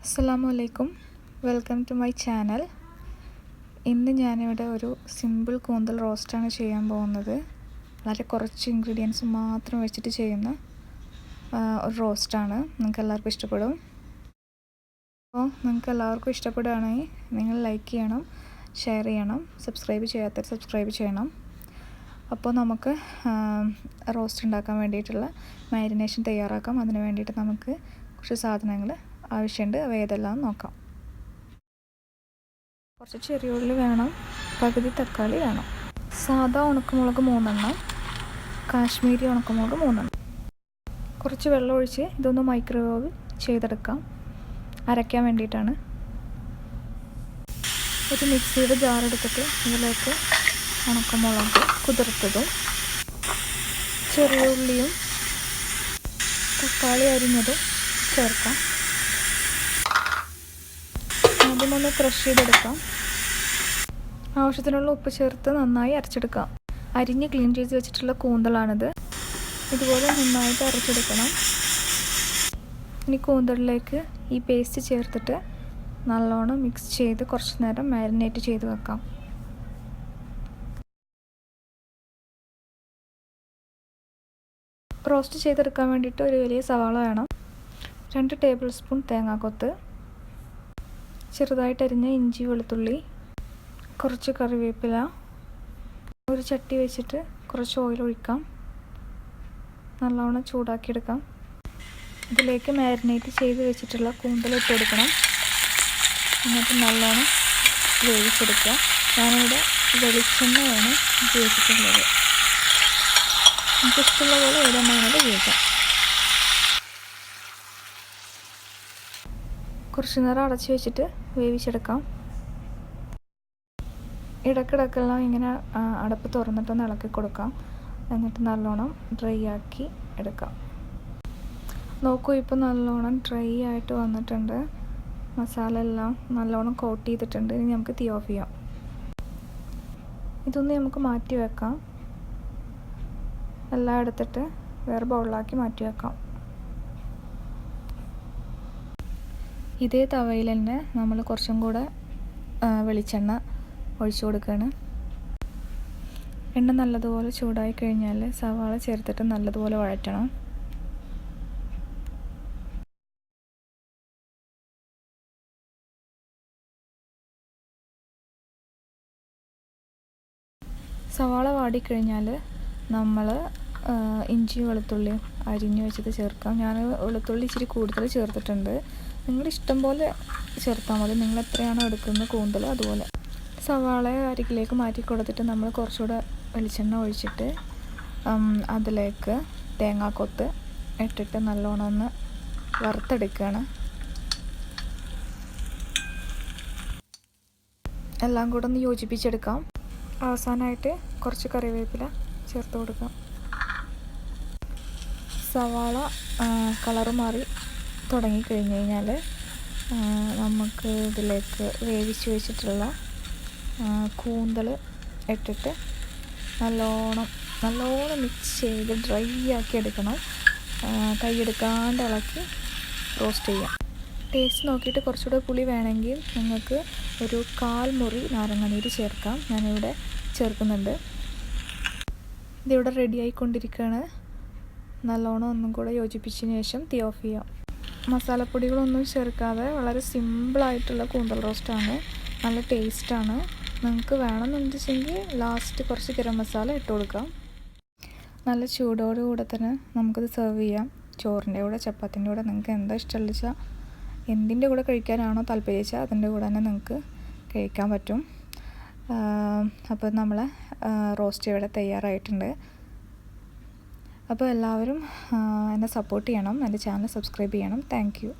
അസ്സലാമു welcome to my channel. ഇന്ന് ഞാനിവിടെ ഒരു സിമ്പിൾ കൂന്തൽ റോസ്റ്റാണ് ചെയ്യാൻ പോകുന്നത്. വളരെ കുറച്ച് ഇൻഗ്രീഡിയൻസ് മാത്രം വെച്ചിട്ട് ചെയ്യുന്ന ഒരു റോസ്റ്റാണ്. നിങ്ങൾക്ക് എല്ലാവർക്കും ഇഷ്ടപ്പെടും. അപ്പോൾ നിങ്ങൾക്ക് എല്ലാവർക്കും ഇഷ്ടപ്പെടുകയാണെങ്കിൽ നിങ്ങൾ ലൈക്ക് ചെയ്യണം, ഷെയർ ചെയ്യണം, സബ്സ്ക്രൈബ് ചെയ്യാത്തവർ സബ്സ്ക്രൈബ് ചെയ്യണം. അപ്പോൾ നമുക്ക് റോസ്റ്റ് ഉണ്ടാക്കാൻ വേണ്ടിയിട്ടുള്ള മാരിനേഷൻ തയ്യാറാക്കാം. അതിന് വേണ്ടിയിട്ട് നമുക്ക് കുറച്ച് സാധനങ്ങൾ ആവശ്യമുണ്ട്. അവ ഏതെല്ലാം നോക്കാം. കുറച്ച് ചെറിയ ഉള്ളി വേണം, പകുതി തക്കാളി വേണം, സാദാ ഉണക്കമുളക് 3 എണ്ണം, കാശ്മീരി ഉണക്കമുളക് 3 എണ്ണം. കുറച്ച് വെള്ളം ഒഴിച്ച് ഇതൊന്ന് മൈക്രോവേവ് ചെയ്തെടുക്കാം. അരയ്ക്കാൻ വേണ്ടിയിട്ടാണ്. ഒരു മിക്സിയുടെ ജാറെടുത്തിട്ട് ഇതിലേക്ക് ഉണക്കമുളക് കുതിർത്തതും ചെറിയ ഉള്ളിയും തക്കാളി അരിഞ്ഞതും ചേർക്കാം. ആദ്യമൊന്ന് ക്രഷ് ചെയ്തെടുക്കാം. ആവശ്യത്തിനുള്ള ഉപ്പ് ചേർത്ത് നന്നായി അരച്ചെടുക്കാം. അരിഞ്ഞ് ക്ലീൻ ചെയ്ത് വെച്ചിട്ടുള്ള കൂന്തലാണിത്. ഇതുപോലെ നന്നായിട്ട് അരച്ചെടുക്കണം. ഇനി കൂന്തലിലേക്ക് ഈ പേസ്റ്റ് ചേർത്തിട്ട് നല്ലോണം മിക്സ് ചെയ്ത് കുറച്ച് നേരം മാരിനേറ്റ് ചെയ്ത് വെക്കാം. റോസ്റ്റ് ചെയ്തെടുക്കാൻ വേണ്ടിയിട്ട് ഒരു വലിയ സവാള വേണം, 2 ടേബിൾ സ്പൂൺ തേങ്ങാക്കൊത്ത്, ചെറുതായിട്ട് അരിഞ്ഞ ഇഞ്ചി വെളുത്തുള്ളി, കുറച്ച് കറിവേപ്പില. ഒരു ചട്ടി വെച്ചിട്ട് കുറച്ച് ഓയിൽ ഒഴിക്കാം. നല്ലോണം ചൂടാക്കിയെടുക്കാം. ഇതിലേക്ക് മാരിനേറ്റ് ചെയ്ത് വെച്ചിട്ടുള്ള കൂന്തൽ ഇട്ട് കൊടുക്കണം. എന്നിട്ട് നല്ലോണം വേവിച്ചെടുക്കുക. ഞാനിവിടെ വെളിച്ചെണ്ണയാണ് ഉപയോഗിച്ചിട്ടുള്ളത്. എനിക്കിഷ്ടമുള്ള പോലെ ഏതെണ്ണ വേണമെങ്കിലും ഉപയോഗിക്കാം. കുറച്ച് നേരം അടച്ചു വെച്ചിട്ട് വേവിച്ചെടുക്കാം. ഇടയ്ക്കിടയ്ക്കെല്ലാം ഇങ്ങനെ അടപ്പ് തുറന്നിട്ടൊന്ന് ഇളക്കി കൊടുക്കാം. എന്നിട്ട് നല്ലോണം ഡ്രൈ ആക്കി എടുക്കാം. നോക്കൂ, ഇപ്പോൾ നല്ലോണം ഡ്രൈ ആയിട്ട് വന്നിട്ടുണ്ട്. മസാല എല്ലാം നല്ലോണം കോട്ട് ചെയ്തിട്ടുണ്ട്. ഇനി നമുക്ക് തീ ഓഫ് ചെയ്യാം. ഇതൊന്ന് നമുക്ക് മാറ്റി വെക്കാം. എല്ലാം എടുത്തിട്ട് വേറെ ബൗളിലാക്കി മാറ്റി വെക്കാം. ഇതേ തവയിൽ തന്നെ നമ്മൾ കുറച്ചും കൂടെ വെളിച്ചെണ്ണ ഒഴിച്ചു കൊടുക്കുകയാണ്. എണ്ണ നല്ലതുപോലെ ചൂടായി കഴിഞ്ഞാൽ സവാള ചേർത്തിട്ട് നല്ലതുപോലെ വഴറ്റണം. സവാള വാടിക്കഴിഞ്ഞാൽ നമ്മൾ ഇഞ്ചി വെളുത്തുള്ളി അരിഞ്ഞു വെച്ചത് ചേർക്കാം. ഞാൻ വെളുത്തുള്ളി ഇച്ചിരി കൂടുതൽ ചേർത്തിട്ടുണ്ട്. നിങ്ങളുടെ ഇഷ്ടം പോലെ ചേർത്താൽ മതി. നിങ്ങൾ എത്രയാണോ എടുക്കുന്നത് കൂന്തൽ അതുപോലെ. സവാള അരികിലേക്ക് മാറ്റി കൊടുത്തിട്ട് നമ്മൾ കുറച്ചുകൂടെ വെളിച്ചെണ്ണ ഒഴിച്ചിട്ട് അതിലേക്ക് തേങ്ങാക്കൊത്ത് ഇട്ടിട്ട് നല്ലോണം ഒന്ന് വറുത്തെടുക്കുകയാണ്. എല്ലാം കൂടെ ഒന്ന് യോജിപ്പിച്ചെടുക്കാം. അവസാനമായിട്ട് കുറച്ച് കറിവേപ്പില ചേർത്ത് കൊടുക്കാം. സവാള കളറ് മാറി തുടങ്ങിക്കഴിഞ്ഞ് കഴിഞ്ഞാൽ നമുക്ക് ഇതിലേക്ക് വേവിച്ച് വെച്ചിട്ടുള്ള കൂന്തൽ ഇട്ടിട്ട് നല്ലോണം മിക്സ് ചെയ്ത് ഡ്രൈ ആക്കി എടുക്കണം. കൈയെടുക്കാണ്ട് ഇളക്കി റോസ്റ്റ് ചെയ്യാം. ടേസ്റ്റ് നോക്കിയിട്ട് കുറച്ചുകൂടെ പുളി വേണമെങ്കിൽ നിങ്ങൾക്ക് ഒരു 1/4 മുറി നാരങ്ങാനീര് ചേർക്കാം. ഞാനിവിടെ ചേർക്കുന്നുണ്ട്. ഇതിവിടെ റെഡി ആയിക്കൊണ്ടിരിക്കുകയാണ്. നല്ലോണം ഒന്നും കൂടെ യോജിപ്പിച്ചതിന് ശേഷം തീ ഓഫ് ചെയ്യാം. മസാലപ്പൊടികളൊന്നും ചേർക്കാതെ വളരെ സിമ്പിളായിട്ടുള്ള കൂന്തൽ റോസ്റ്റാണ്. നല്ല ടേസ്റ്റാണ്. നിങ്ങൾക്ക് വേണമെന്നുണ്ടെങ്കിൽ ലാസ്റ്റ് കുറച്ച് ഗരം മസാല ഇട്ട് കൊടുക്കാം. നല്ല ചൂടോടുകൂടെ തന്നെ നമുക്കിത് സെർവ് ചെയ്യാം. ചോറിൻ്റെ കൂടെ, ചപ്പാത്തിൻ്റെ കൂടെ, നിങ്ങൾക്ക് എന്താ ഇഷ്ടമുള്ള വെച്ചാൽ എന്തിൻ്റെ കൂടെ കഴിക്കാനാണോ താല്പര്യം വെച്ചാൽ അതിൻ്റെ കൂടെ തന്നെ നിങ്ങൾക്ക് കഴിക്കാൻ പറ്റും. അപ്പോൾ നമ്മൾ റോസ്റ്റ് ഇവിടെ തയ്യാറായിട്ടുണ്ട്. അപ്പോൾ എല്ലാവരും എന്നെ സപ്പോർട്ട് ചെയ്യണം. എൻ്റെ ചാനൽ സബ്സ്ക്രൈബ് ചെയ്യണം. Thank you.